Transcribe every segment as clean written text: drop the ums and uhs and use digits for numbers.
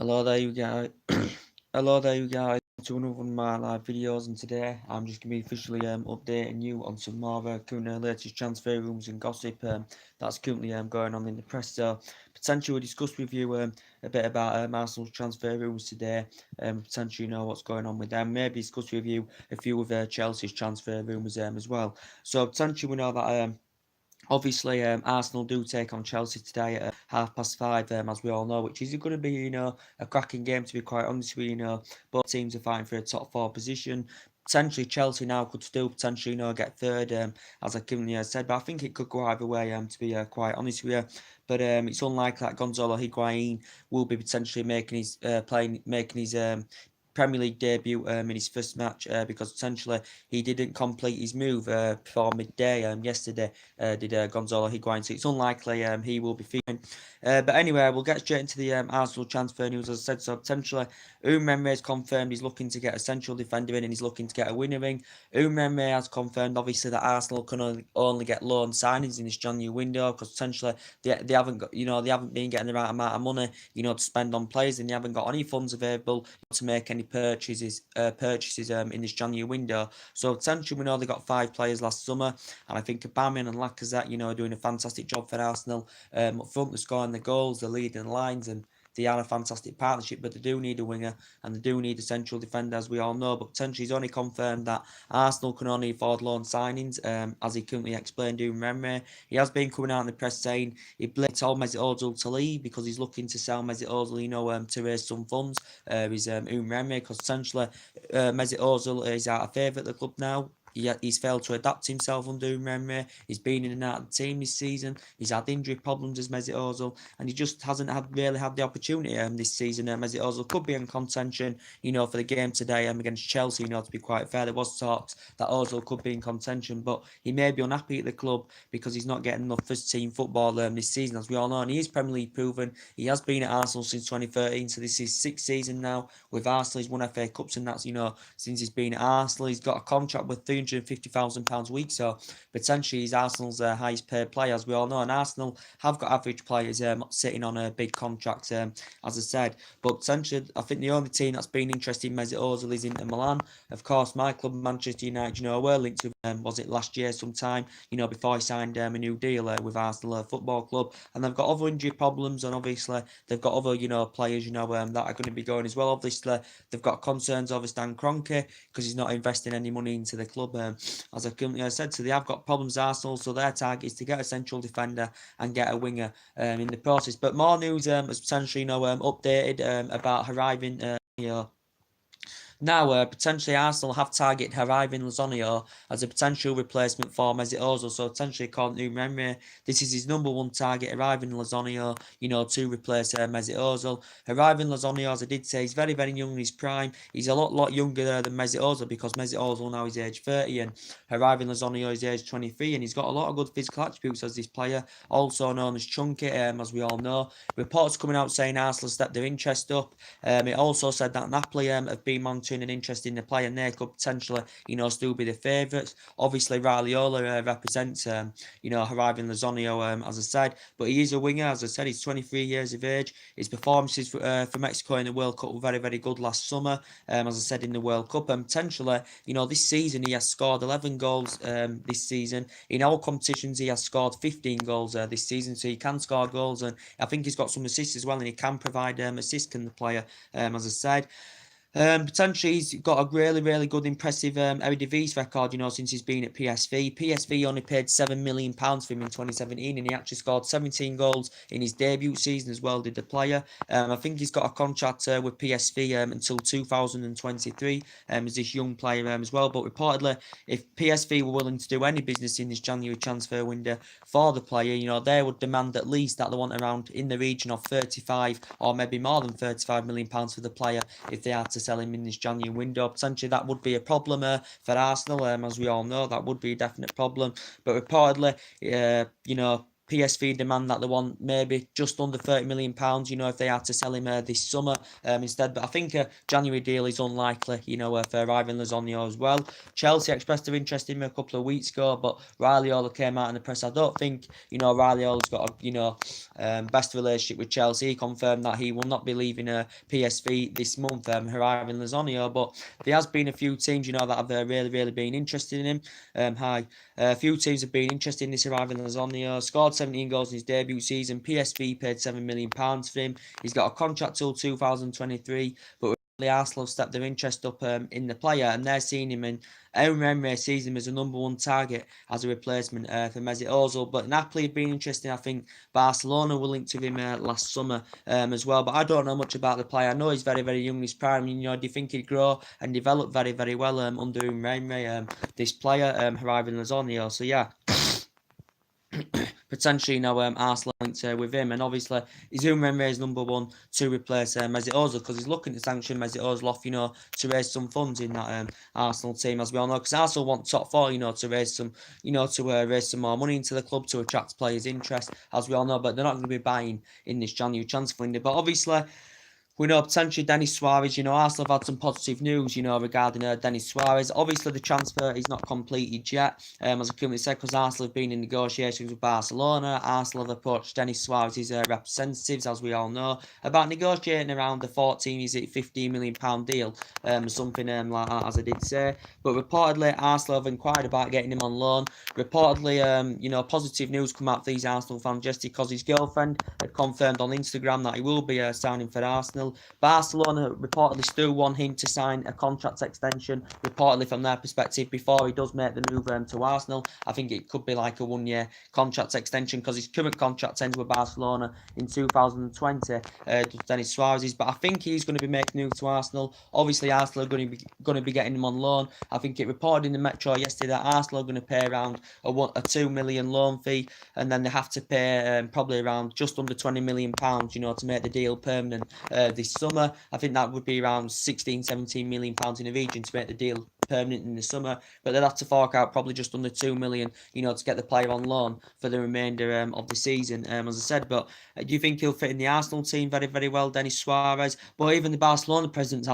Hello there, you guys. Hello there, you guys. To another one of my live videos, and today I'm just gonna be officially updating you on some more current latest transfer rumours and gossip that's currently going on in the press. So potentially we'll discuss with you a bit about Arsenal's transfer rumours today. Potentially know what's going on with them. Maybe discuss with you a few of Chelsea's transfer rumours as well. So potentially we know that obviously, Arsenal do take on Chelsea today at 5:30, as we all know, which is going to be, a cracking game, to be quite honest with you. Both teams are fighting for a top four position. Potentially, Chelsea now could still potentially, get third, as I currently said, but I think it could go either way, to be quite honest with you. But it's unlikely that Gonzalo Higuain will be potentially making his Premier League debut in his first match because potentially he didn't complete his move before midday yesterday. Did Gonzalo Higuain, so it's unlikely he will be featuring. But anyway, we'll get straight into the Arsenal transfer news. As I said, so potentially Umremme has confirmed he's looking to get a central defender in and he's looking to get a winner in. Umremme has confirmed, obviously, that Arsenal can only get loan signings in this January window because potentially they haven't got, they haven't been getting the right amount of money, to spend on players, and they haven't got any funds available to make any purchases in this January window. So potentially we know they got 5 players last summer, and I think Aubameyang and Lacazette, are doing a fantastic job for Arsenal up front. They're scoring the goals, they're leading the lines, and they are a fantastic partnership, but they do need a winger and they do need a central defender, as we all know. But potentially he's only confirmed that Arsenal can only afford loan signings, as he currently explained to Remre. He has been coming out in the press saying he told Mesut Ozil to leave because he's looking to sell Mesut Ozil, to raise some funds. Is Remre, because essentially Mesut Ozil is out of favour at the club now. He's failed to adapt himself under Remre. He's been in and out of the team this season. He's had injury problems as Mesut Ozil, and he just hasn't really had the opportunity this season. Mesut Ozil could be in contention, for the game today against Chelsea. To be quite fair, there was talks that Ozil could be in contention, but he may be unhappy at the club because he's not getting enough first team football this season, as we all know. And he is Premier League proven. He has been at Arsenal since 2013, so this is 6th season now with Arsenal. He's won FA Cups, and that's since he's been at Arsenal. He's got a contract with £350,000 a week, so potentially he's Arsenal's highest paid player, as we all know. And Arsenal have got average players sitting on a big contract, as I said. But potentially, I think the only team that's been interested in Mesut Ozil is Inter Milan. Of course, my club, Manchester United, were linked to was it last year sometime, before he signed a new deal with Arsenal Football Club. And they've got other injury problems, and obviously they've got other, players, that are going to be going as well. Obviously, they've got concerns over Stan Kroenke because he's not investing any money into the club, as I currently said. So they have got problems, Arsenal. So their target is to get a central defender and get a winger in the process. But more news has potentially, updated about arriving, now, potentially Arsenal have targeted Hirving Lozano as a potential replacement for Mesut Ozil. So potentially, according to Remre, this is his number one target, Hirving Lozano, to replace Mesut Ozil. Hirving Lozano, as I did say, he's very, very young in his prime. He's a lot younger than Mesut Ozil because Mesut Ozil now is age 30 and Hirving Lozano is age 23, and he's got a lot of good physical attributes as this player, also known as Chunky, as we all know. Reports coming out saying Arsenal stepped their interest up. It also said that Napoli have been monitoring an interest in the player, and they could potentially, still be the favourites. Obviously, Raiola represents, Hirving Lozano, as I said, but he is a winger. As I said, he's 23 years of age. His performances for Mexico in the World Cup were very, very good last summer, as I said, in the World Cup. And potentially, this season he has scored 11 goals this season. In all competitions, he has scored 15 goals this season, so he can score goals, and I think he's got some assists as well, and he can provide assists, can the player, as I said. Potentially, he's got a really, really good, impressive Eredivisie record, since he's been at PSV. PSV only paid £7 million for him in 2017, and he actually scored 17 goals in his debut season as well, did the player. I think he's got a contract with PSV until 2023 as this young player as well. But reportedly, if PSV were willing to do any business in this January transfer window for the player, they would demand at least that they want around in the region of 35 or maybe more than £35 million for the player if they are to sell him in this January window. Potentially that would be a problem for Arsenal, as we all know, that would be a definite problem. But reportedly, PSV demand that they want maybe just under £30 million, you know, if they had to sell him this summer instead. But I think a January deal is unlikely, you know, for Ivan Lozano as well. Chelsea expressed their interest in him a couple of weeks ago, but Raiola came out in the press. I don't think, you know, Raiola's got a, you know, best relationship with Chelsea. He confirmed that he will not be leaving PSV this month, Ivan Lozano, but there has been a few teams, you know, that have really been interested in him. A few teams have been interested in this Ivan Lozano. Scored 17 goals in his debut season. PSV paid £7 million for him. He's got a contract till 2023, but Arsenal have stepped their interest up in the player, and they're seeing him in. Emre sees him as a number one target as a replacement for Mesut Ozil, but Napoli have been interesting. I think Barcelona were linked to him last summer as well, but I don't know much about the player. I know he's very young in his prime. You know, do you think he'd grow and develop very well under Emre, this player, Ivan Lozano? So yeah. Potentially, you know, Arsenal linked with him, and obviously Izuma Emre is number one to replace Mesut Ozil, because he's looking to sanction Mesut Ozil off, you know, to raise some funds in that Arsenal team, as we all know, because Arsenal want top four, you know, to raise some, you know, to raise some more money into the club to attract players' interest, as we all know, but they're not going to be buying in this January transfer window. But obviously, we know potentially Denis Suarez, you know, Arsenal have had some positive news, you know, regarding Denis Suarez. Obviously, the transfer is not completed yet, as I currently said, because Arsenal have been in negotiations with Barcelona. Arsenal have approached Denis Suarez's representatives, as we all know, about negotiating around the 15 million pound deal, something like that, as I did say. But reportedly, Arsenal have inquired about getting him on loan. Reportedly, you know, positive news come out for these Arsenal fans just because his girlfriend had confirmed on Instagram that he will be signing for Arsenal. Barcelona reportedly still want him to sign a contract extension, reportedly from their perspective, before he does make the move to Arsenal. I think it could be like a 1 year contract extension, because his current contract ends with Barcelona in 2020, Denis Suarez's, but I think he's going to be making a move to Arsenal. Obviously, Arsenal are going to be getting him on loan. I think it reported in the Metro yesterday that Arsenal are going to pay around a £2 million loan fee, and then they have to pay probably around just under £20 million, you know, to make the deal permanent this summer. I think that would be around £16-17 million in the region to make the deal permanent in the summer, but they'll have to fork out probably just under £2 million, you know, to get the player on loan for the remainder of the season, as I said. But do you think he'll fit in the Arsenal team very well, Denis Suarez? But even the Barcelona president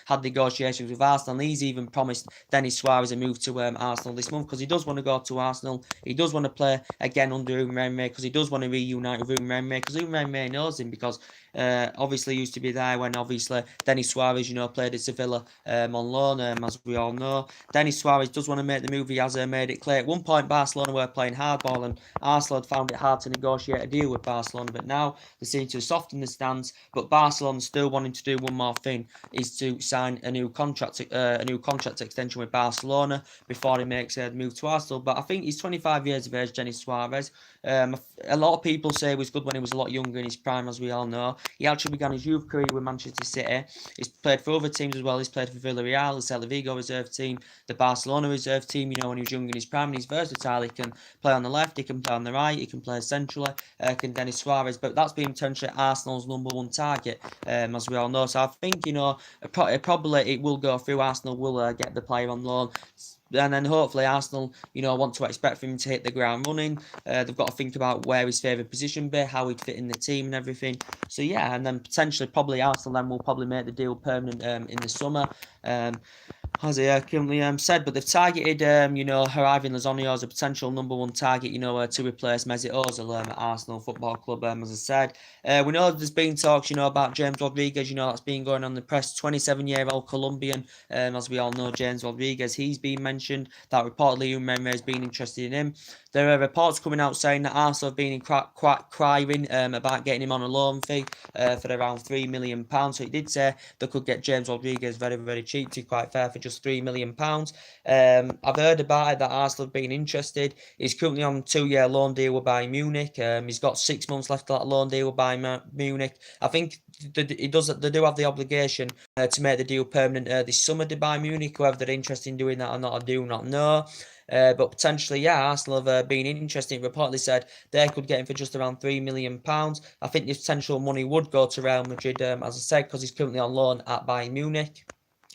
had negotiations with Arsenal, and he's even promised Denis Suarez a move to Arsenal this month, because he does want to go to Arsenal. He does want to play again under Emre, because he does want to reunite with Emre, because Emre knows him, because obviously used to be there when obviously Denis Suarez, you know, played at Sevilla on loan, as we all know. Denis Suarez does want to make the move. He has made it clear. At one point, Barcelona were playing hardball, and Arsenal had found it hard to negotiate a deal with Barcelona, but now they seem to soften the stance. But Barcelona still wanting to do one more thing, is to sign a new contract extension with Barcelona before he makes a move to Arsenal. But I think he's 25 years of age, Denis Suarez. A lot of people say he was good when he was a lot younger in his prime, as we all know. He actually began his youth career with Manchester City. He's played for other teams as well. He's played for Villarreal, the Celta Vigo reserve team, the Barcelona reserve team, you know, when he was young in his prime. And he's versatile. He can play on the left, he can play on the right, he can play centrally, can Denis Suarez. But that's been potentially Arsenal's number one target, as we all know. So I think, you know, probably it will go through. Arsenal will get the player on loan. And then hopefully Arsenal, you know, want to expect for him to hit the ground running. They've got to think about where his favourite position be, how he'd fit in the team and everything. So yeah, and then potentially probably Arsenal then will probably make the deal permanent in the summer. As I currently said, but they've targeted, you know, Ivan Lozano as a potential number one target, you know, to replace Mesut Ozil at Arsenal Football Club, as I said. We know there's been talks, you know, about James Rodriguez, you know, that's been going on in the press, 27-year-old Colombian, as we all know, James Rodriguez, he's been mentioned, that reportedly Emre has been interested in him. There are reports coming out saying that Arsenal have been crying about getting him on a loan fee for around £3 million. So he did say they could get James Rodriguez very cheap, to be quite fair, for just £3 million. I've heard about it that Arsenal have been interested. He's currently on a 2-year loan deal with Bayern Munich. He's got 6 months left of that loan deal with Bayern Munich. I think they do have the obligation to make the deal permanent this summer to Bayern Munich. Whether they're interested in doing that or not, I do not know. But potentially, yeah, Arsenal have been interesting. Reportedly said they could get him for just around £3 million. I think the potential money would go to Real Madrid, as I said, because he's currently on loan at Bayern Munich.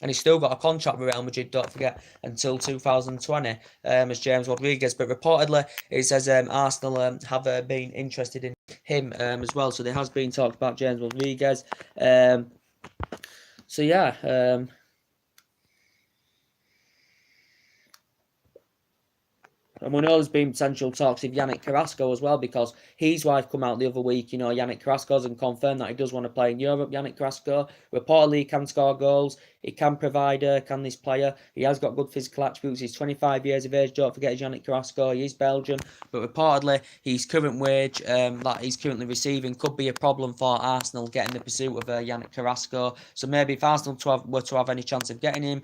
and he's still got a contract with Real Madrid, don't forget, until 2020, as James Rodriguez. But reportedly, it says Arsenal have been interested in him as well. So there has been talk about James Rodriguez. So yeah. And we know there's been potential talks of Yannick Carrasco as well, because his wife come out the other week, you know, Yannick Carrasco's, and confirmed that he does want to play in Europe. Yannick Carrasco, reportedly he can score goals, he can provide, can this player, he has got good physical attributes, he's 25 years of age, don't forget Yannick Carrasco, he is Belgian, but reportedly his current wage that he's currently receiving could be a problem for Arsenal getting the pursuit of Yannick Carrasco. So maybe if Arsenal were to have any chance of getting him,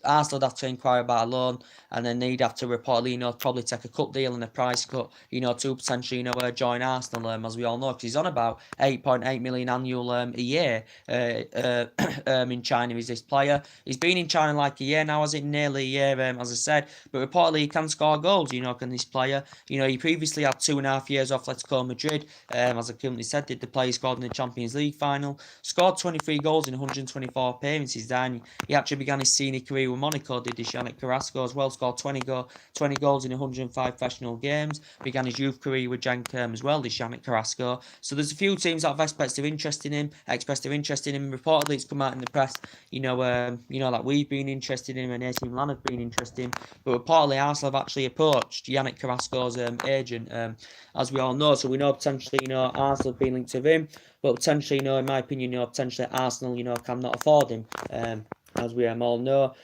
Arsenal would have to inquire about a loan, and then they'd have to reportedly, you know, probably take a cut deal and a price cut, you know, to potentially, you know, join Arsenal, as we all know, because he's on about 8.8 million annual a year in China. Is this player? He's been in China like a year now, has it? Nearly a year, as I said. But reportedly he can score goals, you know, can this player? You know, he previously had 2.5 years off Atletico Madrid, as I currently said, did the player scored in the Champions League final, scored 23 goals in 124 appearances. Then he actually began his senior career with Monaco, did Yannick Carrasco as well, scored 20 goals in 105 professional games, began his youth career with Genk as well, this Yannick Carrasco. So there's a few teams that have expressed their interest in him. Reportedly, it's come out in the press, you know, that we've been interested in him and AC Milan have been interested in him. But reportedly, Arsenal have actually approached Yannick Carrasco's agent, as we all know. So we know potentially, you know, Arsenal have been linked to him, but potentially, you know, in my opinion, you know, potentially Arsenal, you know, cannot afford him, as we all know.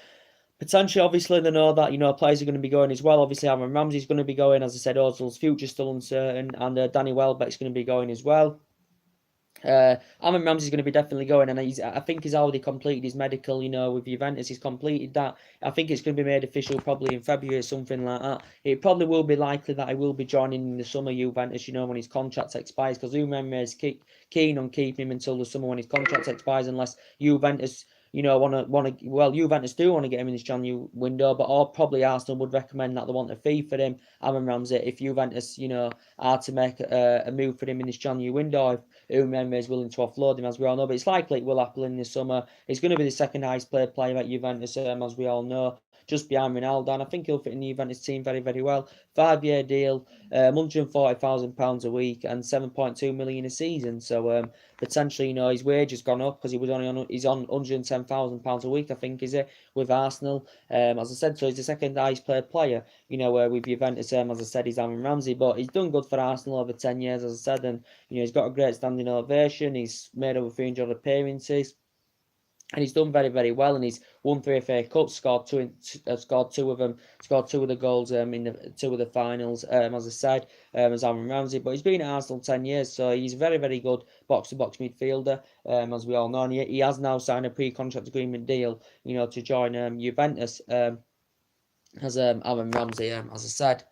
Potentially, obviously, they know that, you know, players are going to be going as well. Obviously, Aaron Ramsey's going to be going. As I said, Ozil's future still uncertain, and Danny Welbeck's going to be going as well. Aaron Ramsey's going to be definitely going, and I think he's already completed his medical, you know, with Juventus. He's completed that. I think it's going to be made official probably in February or something like that. It probably will be likely that he will be joining in the summer Juventus, you know, when his contract expires, because Umar is keen on keeping him until the summer when his contract expires, unless Juventus, you know, Juventus do want to get him in this January window, but probably Arsenal would recommend that they want a fee for him, Aaron Ramsey, if Juventus, you know, are to make a move for him in this January window, if Umar is willing to offload him, as we all know. But it's likely it will happen in the summer. He's going to be the second highest paid player at Juventus, as we all know, just behind Ronaldo, and I think he'll fit in the Juventus team very, very well. 5-year deal, £140,000 a week, and 7.2 million a season. So potentially, you know, his wage has gone up because he's on £110,000 a week, I think, is it, with Arsenal. As I said, so he's the second highest paid player, you know, with Juventus. As I said, he's Aaron Ramsey, but he's done good for Arsenal over 10 years, as I said, and you know, he's got a great standing ovation. He's made over 300 appearances. And he's done very, very well, and he's won 3 FA Cups, scored two of them, scored 2 of the goals in the 2 of the finals, as I said, as Aaron Ramsey. But he's been at Arsenal 10 years, so he's a very, very good box-to-box midfielder, as we all know. And he has now signed a pre-contract agreement deal, you know, to join Juventus, as Aaron Ramsey, as I said.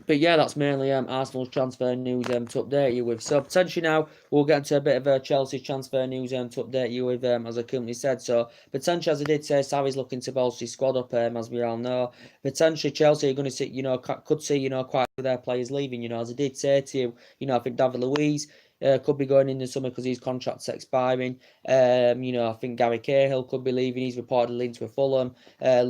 But yeah, that's mainly Arsenal's transfer news to update you with. So potentially now we'll get into a bit of Chelsea transfer news to update you with, as I currently said. So potentially, as I did say, Sarri's looking to bolster his squad up, as we all know. Potentially Chelsea are going to see, you know, could see, you know, quite a few of their players leaving. You know, as I did say to you, you know, I think David Luiz could be going in the summer because his contract's expiring. You know, I think Gary Cahill could be leaving. He's reportedly linked with Fulham.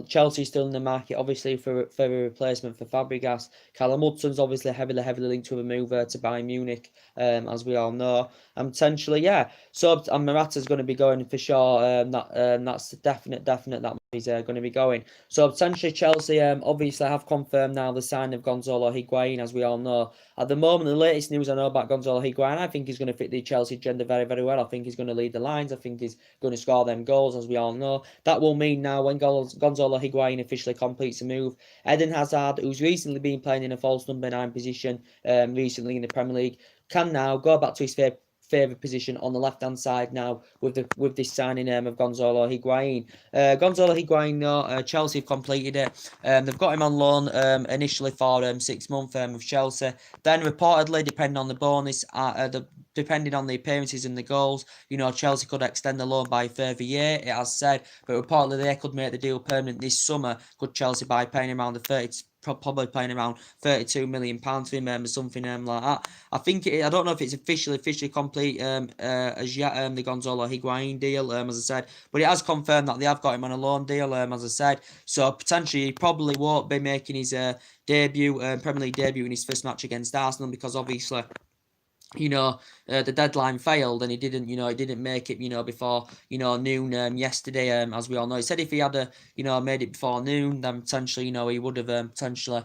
Chelsea's still in the market, obviously, for a replacement for Fabregas. Callum Hudson's obviously heavily linked with a move to Bayern Munich, as we all know. And potentially, yeah. So, and Morata's going to be going for sure. That's definite that he's going to be going. So potentially Chelsea obviously have confirmed now the sign of Gonzalo Higuain, as we all know. At the moment, the latest news I know about Gonzalo Higuain, I think he's going to fit the Chelsea agenda very, very well. I think he's going to lead the lines. I think he's going to score them goals, as we all know. That will mean now when Gonzalo Higuain officially completes a move, Eden Hazard, who's recently been playing in a false number 9 position recently in the Premier League, can now go back to his favourite position on the left-hand side now with this signing of Gonzalo Higuain. Gonzalo Higuain, Chelsea have completed it. They've got him on loan initially for 6 months with Chelsea. Then reportedly, depending on the bonus, depending on the appearances and the goals, you know, Chelsea could extend the loan by a further year, it has said. But reportedly, they could make the deal permanent this summer, could Chelsea, by paying around the probably paying around £32 million for him, or something like that. I think I don't know if it's officially complete as yet, the Gonzalo Higuain deal, as I said, but it has confirmed that they have got him on a loan deal, as I said. So potentially he probably won't be making his debut, Premier League debut in his first match against Arsenal, because obviously, the deadline failed and he didn't make it, before, noon yesterday, as we all know. He said if he had made it before noon, then potentially, he would have potentially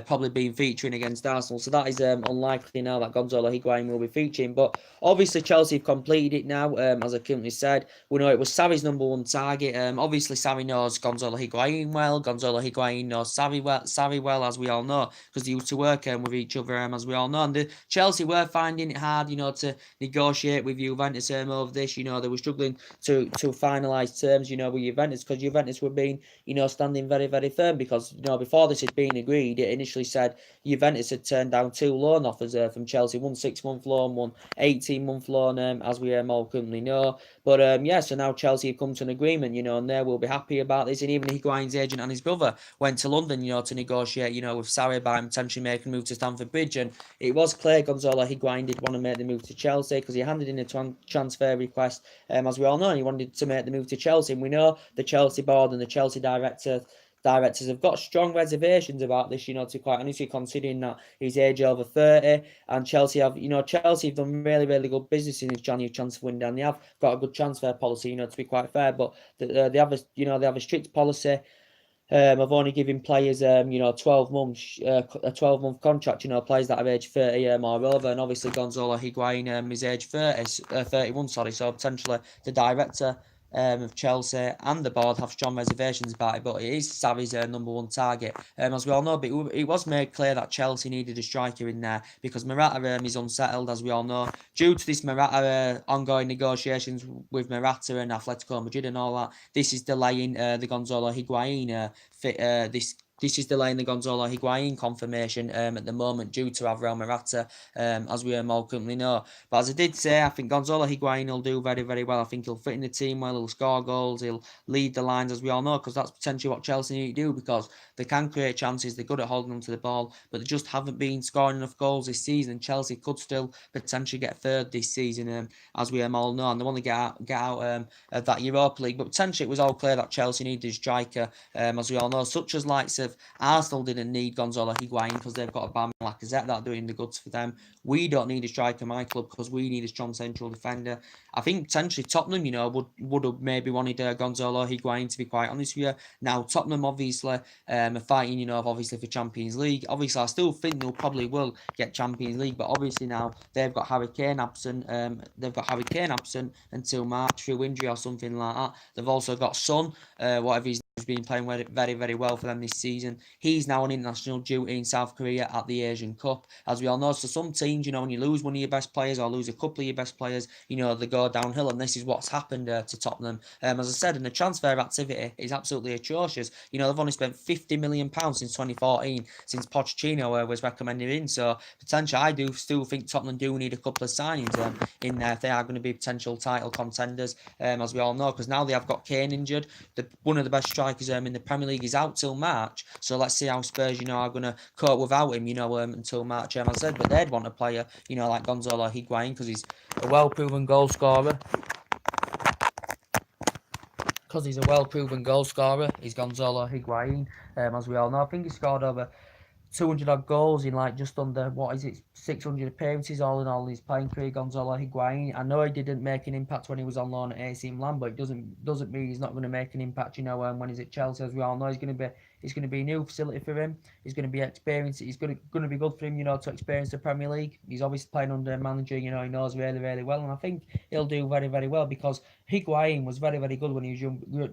probably been featuring against Arsenal. So that is unlikely now that Gonzalo Higuain will be featuring. But obviously Chelsea have completed it now, as I currently said. We know it was Sarri's number one target. Obviously Sarri knows Gonzalo Higuain well. Gonzalo Higuain knows Sarri well, as we all know, because they used to work with each other, as we all know. And the Chelsea were finding it hard, to negotiate with Juventus over this. They were struggling to finalise terms, with Juventus, because Juventus were being, standing very, very firm, because, before this had been agreed, it initially said Juventus had turned down 2 loan offers from Chelsea, 1 6-month loan, 1 18-month loan, as we all currently know. But so now Chelsea have come to an agreement, and they will be happy about this. And even Higuain's agent and his brother went to London, to negotiate, with Sarri about potentially making a move to Stamford Bridge. And it was clear Gonzalo Higuain did want to make the move to Chelsea, because he handed in a transfer request, as we all know, and he wanted to make the move to Chelsea. And we know the Chelsea board and the Chelsea directors have got strong reservations about this, to be quite honest, considering that he's age over 30, and Chelsea have done really, really good business in this January transfer window, and they have got a good transfer policy, to be quite fair, but they have a strict policy of only giving players, 12 months, a 12-month contract, players that are age 30 or over, and obviously Gonzalo Higuain is age 31, sorry, so potentially the director of Chelsea and the board have strong reservations about it, but it is Sarri's number one target, as we all know. But it was made clear that Chelsea needed a striker in there, because Morata is unsettled, as we all know, due to this Morata ongoing negotiations with Morata and Atletico Madrid and all that. This is delaying the Gonzalo Higuain This is delaying the Gonzalo Higuain confirmation at the moment, due to Alvaro Morata, as we all currently know. But as I did say, I think Gonzalo Higuain will do very, very well. I think he'll fit in the team well, he'll score goals, he'll lead the lines, as we all know, because that's potentially what Chelsea need to do, because they can create chances, they're good at holding onto the ball, but they just haven't been scoring enough goals this season. Chelsea could still potentially get third this season, as we all know, and they want to get out of that Europa League. But potentially it was all clear that Chelsea needed a striker, as we all know, such as likes of Arsenal didn't need Gonzalo Higuain because they've got a Bam Lacazette that are doing the goods for them. We don't need a striker, my club, because we need a strong central defender. I think potentially Tottenham, would have maybe wanted Gonzalo Higuain, to be quite honest with you. Now Tottenham obviously are fighting, obviously for Champions League. Obviously, I still think they'll probably will get Champions League, but obviously now they've got Harry Kane absent. Until March through injury or something like that. They've also got Son, whatever he's been playing very, very well for them this season. He's now on international duty in South Korea at the Asian Cup, as we all know. So some teams, when you lose one of your best players or lose a couple of your best players, they go downhill, and this is what's happened to Tottenham. As I said, and the transfer activity is absolutely atrocious. They've only spent £50 million since 2014, since Pochettino was recommended in. So potentially, I do still think Tottenham do need a couple of signings in there if they are going to be potential title contenders, as we all know, because now they have got Kane injured. One of the best strikers in the Premier League is out till March, so let's see how Spurs are going to cope without him until March, as I said. But they'd want a player like Gonzalo Higuain, because he's a well-proven goal scorer. He's Gonzalo Higuain, as we all know. I think he scored over 200 odd goals in just under 600 appearances all in all in his playing career. Gonzalo Higuain, I know he didn't make an impact when he was on loan at AC Milan, but it doesn't mean he's not going to make an impact when he's at Chelsea. As we all know, it's going to be a new facility for him. He's going to be experienced. It's going to be good for him, to experience the Premier League. He's obviously playing under a manager, he knows really, really well, and I think he'll do very, very well, because Higuain was very, very good when he was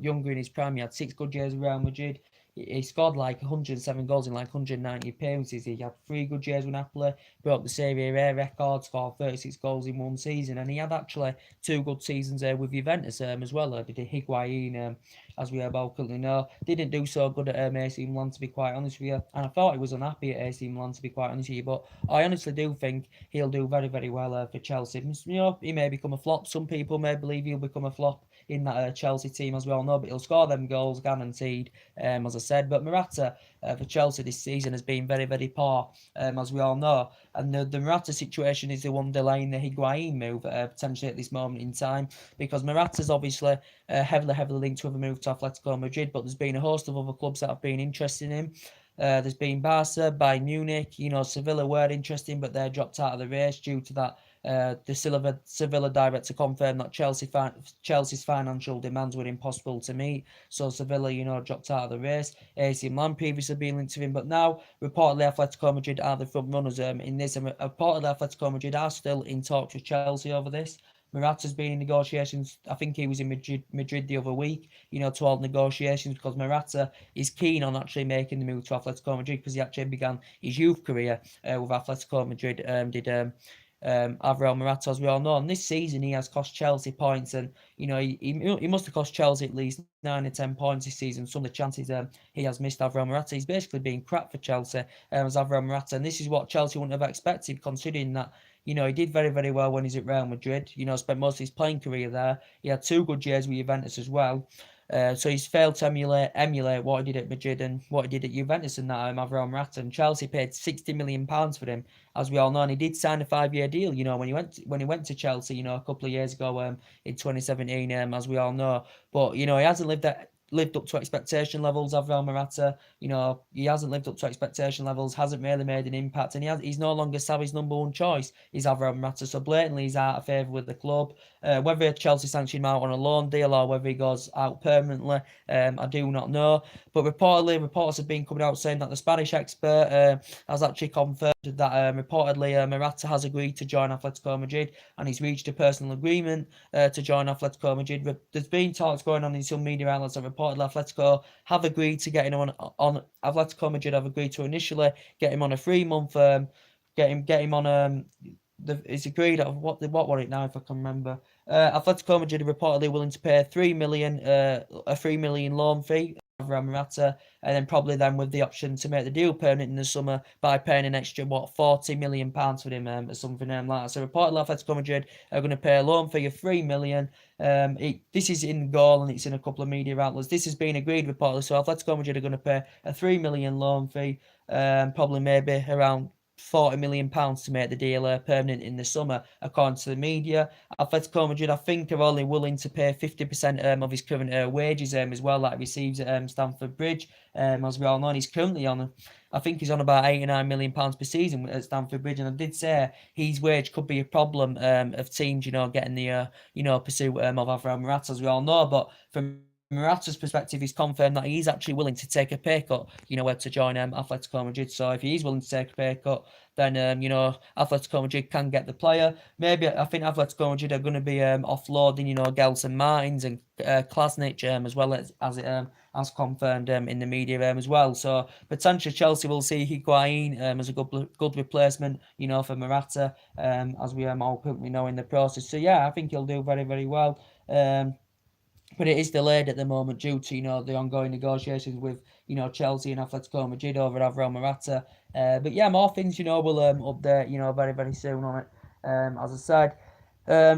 younger in his prime. He had 6 good years with Real Madrid. He scored 107 goals in 190 appearances. He had 3 good years with Napoli, broke the Serie A record, scored 36 goals in one season, and he had actually 2 good seasons with Juventus as well. Did Higuain, as we all currently know, didn't do so good at AC Milan, to be quite honest with you, and I thought he was unhappy at AC Milan, to be quite honest with you, but I honestly do think he'll do very, very well for Chelsea. He may become a flop. Some people may believe he'll become a flop in that Chelsea team, as we all know, but he'll score them goals guaranteed, as I said. But Morata for Chelsea this season has been very, very poor, as we all know. And the Morata situation is the one delaying the Higuain move potentially at this moment in time, because Morata's obviously heavily linked with a move to Atletico Madrid, but there's been a host of other clubs that have been interested in him. There's been Barca, Bayern Munich, Sevilla were interesting, but they're dropped out of the race due to that. The Sevilla director confirmed that Chelsea's financial demands were impossible to meet, so Sevilla, dropped out of the race. AC Milan previously been linked to him, but now reportedly Atletico Madrid are the front runners in this, and reportedly Atletico Madrid are still in talks with Chelsea over this. Morata's been in negotiations. I think he was in Madrid the other week, to hold negotiations, because Morata is keen on actually making the move to Atletico Madrid, because he actually began his youth career with Atletico Madrid. Alvaro Morata, as we all know, and this season he has cost Chelsea points, and he must have cost Chelsea at least 9 or 10 points this season. Some of the chances he has missed, Alvaro Morata. He's basically been crap for Chelsea as Alvaro Morata, and this is what Chelsea wouldn't have expected, considering that he did very, very well when he's at Real Madrid. Spent most of his playing career there. He had 2 good years with Juventus as well. So he's failed to emulate what he did at Madrid and what he did at Juventus and that Alvaro Morata. And Chelsea paid £60 million for him, as we all know, and he did sign a 5-year deal. When he went to Chelsea, a couple of years ago, in 2017, as we all know. But he hasn't lived up to expectation levels. Alvaro Morata, he hasn't lived up to expectation levels, hasn't really made an impact, and he's no longer Sarri's number 1 choice. He's Alvaro Morata, so blatantly he's out of favour with the club. Whether Chelsea sanction him out on a loan deal or whether he goes out permanently, I do not know. But reportedly, reports have been coming out saying that the Spanish expert has actually confirmed that reportedly Morata has agreed to join Atletico Madrid, and he's reached a personal agreement to join Atletico Madrid. There's been talks going on in some media outlets that reportedly Atletico have agreed to get him on Atletico Madrid have agreed to initially get him on a 3-month get him on it's agreed of what was it now, if I can remember. Atletico Madrid are reportedly willing to pay a 3 million loan fee for Morata, and then probably with the option to make the deal permanent in the summer by paying an extra £40 million for him or something like that. So reportedly Atletico Madrid are going to pay a loan fee of £3 million. This is in goal and it's in a couple of media outlets. This has been agreed reportedly, so Atletico Madrid are going to pay a £3 million loan fee, probably maybe around £40 million to make the deal permanent in the summer, according to the media. Atletico Madrid, I think, are only willing to pay 50% of his current wages as well that he receives at Stamford Bridge. As we all know, he's currently I think he's on about £89 million per season at Stamford Bridge, and I did say his wage could be a problem of teams, getting the pursuit of Alvaro Morata, as we all know. But from Morata's perspective, he's confirmed that he's actually willing to take a pay cut, to join Atletico Madrid. So if he's willing to take a pay cut, then Atletico Madrid can get the player. Maybe I think Atletico Madrid are going to be offloading, Gelson Martins and Klasnic as well as confirmed in the media as well. So potentially Chelsea will see Higuain as a good replacement, for Morata, as we all currently know in the process. So yeah, I think he'll do very, very well. But it is delayed at the moment due to, the ongoing negotiations with, Chelsea and Atletico Madrid over Alvaro Morata. But yeah, more things, we'll update, very, very soon on it. As I said,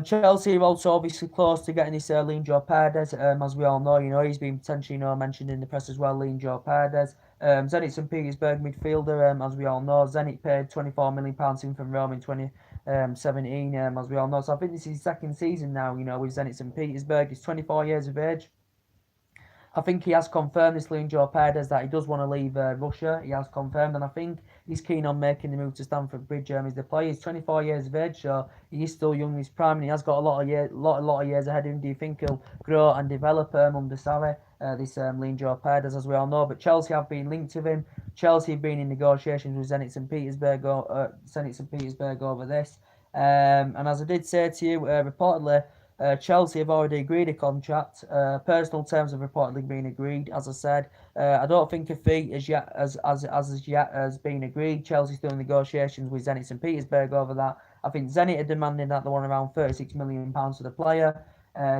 Chelsea are also obviously close to getting this Leandro Paredes, as we all know. He's been potentially, mentioned in the press as well, Leandro Paredes. Zenit St. Petersburg midfielder, as we all know. Zenit paid £24 million in from Rome in 2017, as we all know. So I think this is his second season now, with Zenit St. Petersburg. He's 24 years of age. I think he has confirmed, this Leandro Paredes, that he does want to leave Russia. He has confirmed, and I think he's keen on making the move to Stamford Bridge as the player. He's 24 years of age, so he is still young in his prime, and he has got a lot of years ahead of him. Do you think he'll grow and develop under Sarri, this Leandro Paredes, as we all know? But Chelsea have been linked to him. Chelsea have been in negotiations with Zenit St. Petersburg over this. And as I did say to you, reportedly, Chelsea have already agreed a contract. Personal terms have reportedly been agreed. As I said, I don't think a fee has been agreed. Chelsea's still in negotiations with Zenit St. Petersburg over that. I think Zenit are demanding that they want around £36 million for the player.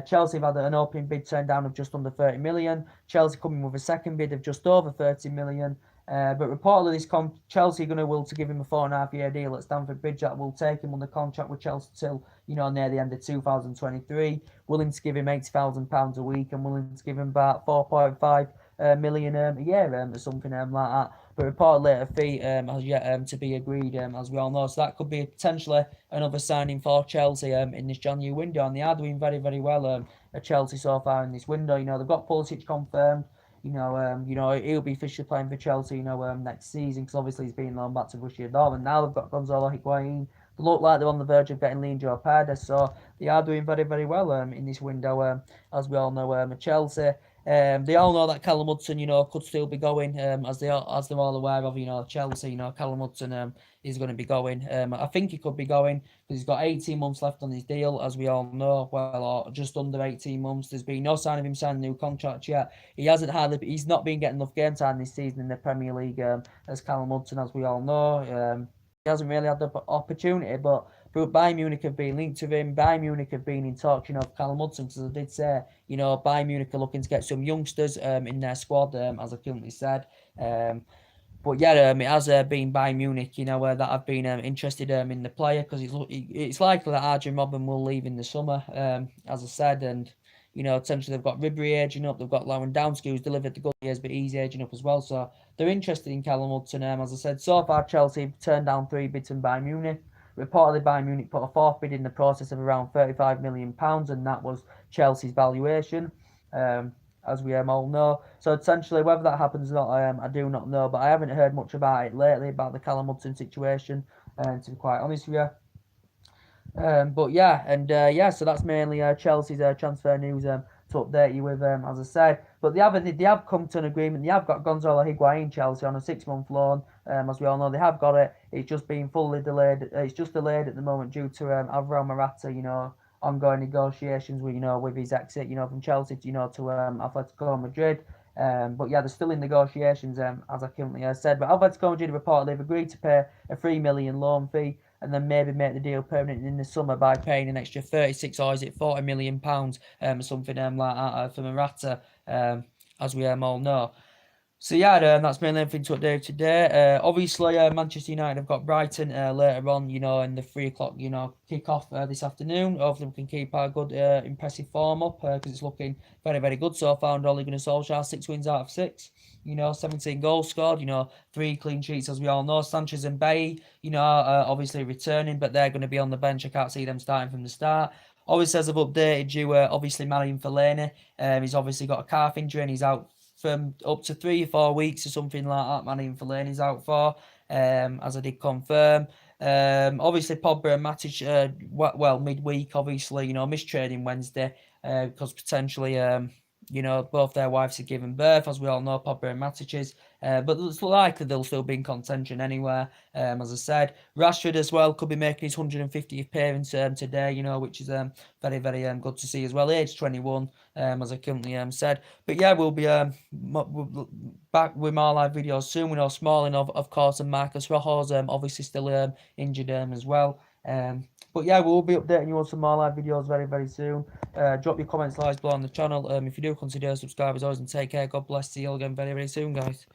Chelsea have had an opening bid turned down of just under 30 million. Chelsea coming with a second bid of just over 30 million. But reportedly, Chelsea are going to will to give him a 4.5-year deal at Stamford Bridge that will take him on the contract with Chelsea till near the end of 2023. Willing to give him £80,000 a week and willing to give him about 4.5 million a year or something like that. But reportedly a fee has yet to be agreed, as we all know. So that could be potentially another signing for Chelsea in this January window. And they are doing very, very well at Chelsea so far in this window. You know, they've got Pulisic confirmed. You know, he'll be officially playing for Chelsea, next season, because obviously he's been loaned back to Borussia Dortmund. Now they've got Gonzalo Higuain. They look like they're on the verge of getting Leandro Paredes, so they are doing very, very well in this window, as we all know, at Chelsea. They all know that Callum Hudson, could still be going, as they're all aware of, Chelsea, Callum Hudson is going to be going. I think he could be going because he's got 18 months left on his deal, as we all know, or just under 18 months. There's been no sign of him signing a new contract yet. He's not been getting enough game time this season in the Premier League as Callum Hudson, as we all know. He hasn't really had the opportunity, but Bayern Munich have been linked to him. Bayern Munich have been in talks, of Callum Hudson, because I did say, Bayern Munich are looking to get some youngsters in their squad, as I currently said. But yeah, it has been Bayern Munich, that have been interested in the player, because it's likely that Arjen Robben will leave in the summer, as I said, and essentially they've got Ribery aging up, they've got Lewandowski who's delivered the good years, but he's aging up as well, so they're interested in Callum Hudson. As I said, so far Chelsea have turned down 3 bids from Bayern Munich. Reportedly, Bayern Munich put a 4th bid in the process of around £35 million, and that was Chelsea's valuation, as we all know. So essentially, whether that happens or not, I do not know, but I haven't heard much about it lately, about the Callum Hudson situation, to be quite honest with you. But yeah, so that's mainly Chelsea's transfer news to update you with, as I said. But they have come to an agreement. They have got Gonzalo Higuain, Chelsea, on a 6-month loan. As we all know, they have got it. It's just been fully delayed. It's just delayed at the moment due to Alvaro Morata, ongoing negotiations with his exit, from Chelsea, to Atletico Madrid. But yeah, they're still in negotiations, as I currently said. But Atletico Madrid reportedly have agreed to pay a $3 million loan fee, and then maybe make the deal permanent in the summer by paying an extra 36 or is it £40 million, something like that for Morata, as we all know. So yeah, that's mainly everything to update today. Obviously, Manchester United have got Brighton later on, in the 3 o'clock, kick-off this afternoon. Hopefully we can keep our good, impressive form up, because it's looking very, very good so far under Ole Gunnar Solskjaer. 6 wins out of 6, 17 goals scored, 3 clean sheets, as we all know. Sanchez and Bailly, are obviously returning, but they're going to be on the bench. I can't see them starting from the start. Obviously, as I've updated you, obviously Marian Fellaini, he's obviously got a calf injury and he's out from up to 3 or 4 weeks or something like that. Marian Fellaini's out for, as I did confirm. Obviously Pogba and Matic, midweek, obviously, missed training Wednesday, because potentially, both their wives have given birth, as we all know, Pogba and Matic's. But it's likely they'll still be in contention anywhere, as I said. Rashford as well could be making his 150th appearance today, which is very, very good to see as well. Age 21, as I currently said. But yeah, we'll be back with more live videos soon. We know Smalling, of course, and Marcus Rojo's obviously still injured as well. But yeah, we'll be updating you on some more live videos very, very soon. Drop your comments, likes below on the channel. If you do, consider subscribing as always, and take care. God bless. See you all again very, very soon, guys.